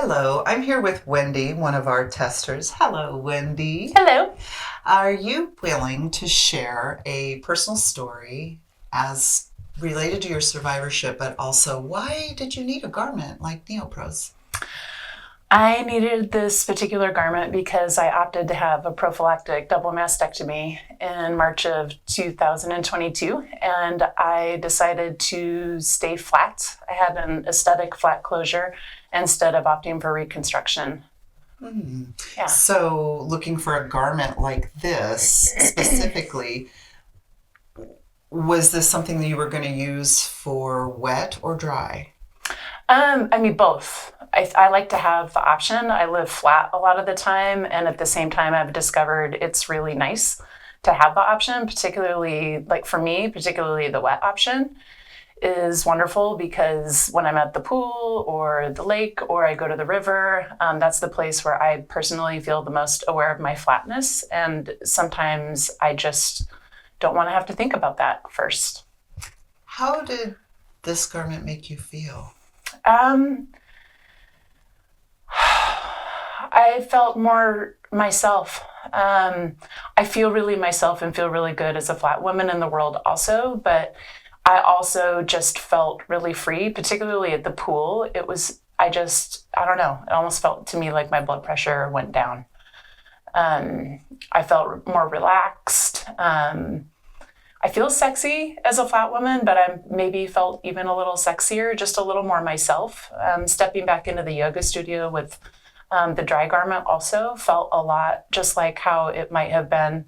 Hello, I'm here with Wendy, one of our testers. Hello, Wendy. Hello. Are you willing to share a personal story as related to your survivorship, but also why did you need a garment like NEO'PROS? I needed this particular garment because I opted to have a prophylactic double mastectomy in March of 2022, and I decided to stay flat. I had an aesthetic flat closure instead of opting for reconstruction. Yeah. So, looking for a garment like this specifically, was this something that you were going to use for wet or dry? Both. I like to have the option. I live flat a lot of the time, and at the same time, I've discovered it's really nice to have the option, particularly, like for me, particularly the wet option is wonderful because when I'm at the pool or the lake or I go to the river, that's the place where I personally feel the most aware of my flatness. And sometimes I just don't want to have to think about that first. How did this garment make you feel? I felt more myself. I feel really myself and feel really good as a flat woman in the world also, but I also just felt really free, particularly at the pool. I don't know, it almost felt to me like my blood pressure went down. I felt more relaxed. I feel sexy as a flat woman, but I maybe felt even a little sexier, just a little more myself. Stepping back into the yoga studio with the dry garment also felt a lot just like how it might have been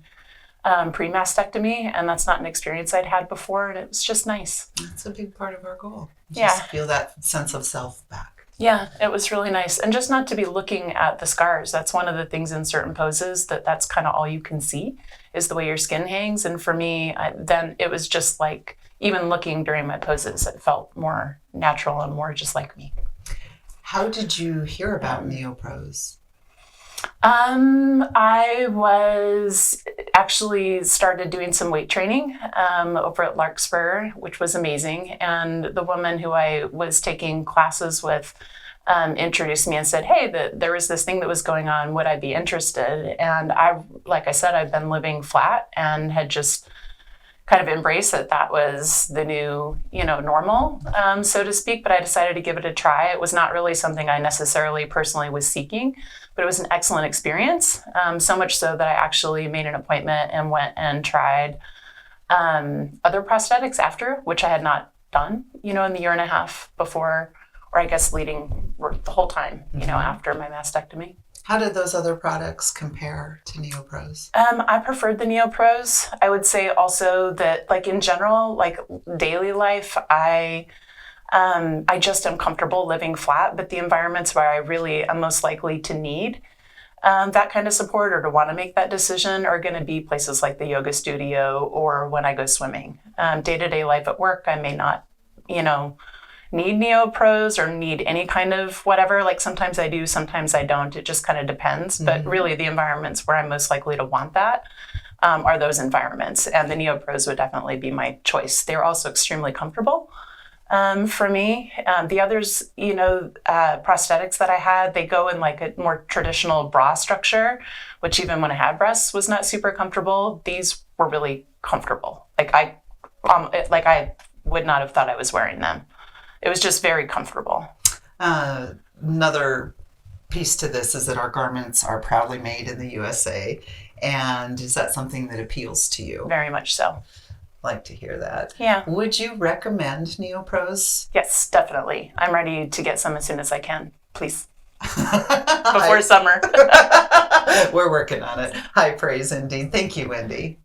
pre-mastectomy, and that's not an experience I'd had before, and it was just nice. That's a big part of our goal. Yeah. Just feel that sense of self back. Yeah, it was really nice. And just not to be looking at the scars. That's one of the things in certain poses that's kind of all you can see is the way your skin hangs. And for me, then it was just like, even looking during my poses, it felt more natural and more just like me. How did you hear about NEO'PROS? I was actually started doing some weight training over at Larkspur, which was amazing. And the woman who I was taking classes with introduced me and said, hey, there was this thing that was going on. Would I be interested? And like I said, I've been living flat and had just kind of embraced that was the new, normal, so to speak. But I decided to give it a try. It was not really something I necessarily personally was seeking, but it was an excellent experience. So much so that I actually made an appointment and went and tried other prosthetics after, which I had not done, in the year and a half before, or I guess leading the whole time, after my mastectomy. How did those other products compare to NEO'PROS? I preferred the NEO'PROS. I would say also that, like in general, like daily life, I just am comfortable living flat, but the environments where I really am most likely to need that kind of support or to want to make that decision are going to be places like the yoga studio or when I go swimming. Day-to-day life at work, I may not, need NEO'PROS or need any kind of whatever. Like sometimes I do, sometimes I don't. It just kind of depends. Mm-hmm. But really the environments where I'm most likely to want that are those environments. And the NEO'PROS would definitely be my choice. They're also extremely comfortable for me. The others, prosthetics that I had, they go in like a more traditional bra structure, which even when I had breasts was not super comfortable. These were really comfortable. Like I would not have thought I was wearing them. It was just very comfortable. Another piece to this is that our garments are proudly made in the USA. And is that something that appeals to you? Very much so. Like to hear that. Yeah. Would you recommend NEO'PROS? Yes, definitely. I'm ready to get some as soon as I can. Please. Before summer. We're working on it. High praise indeed. Thank you, Wendy.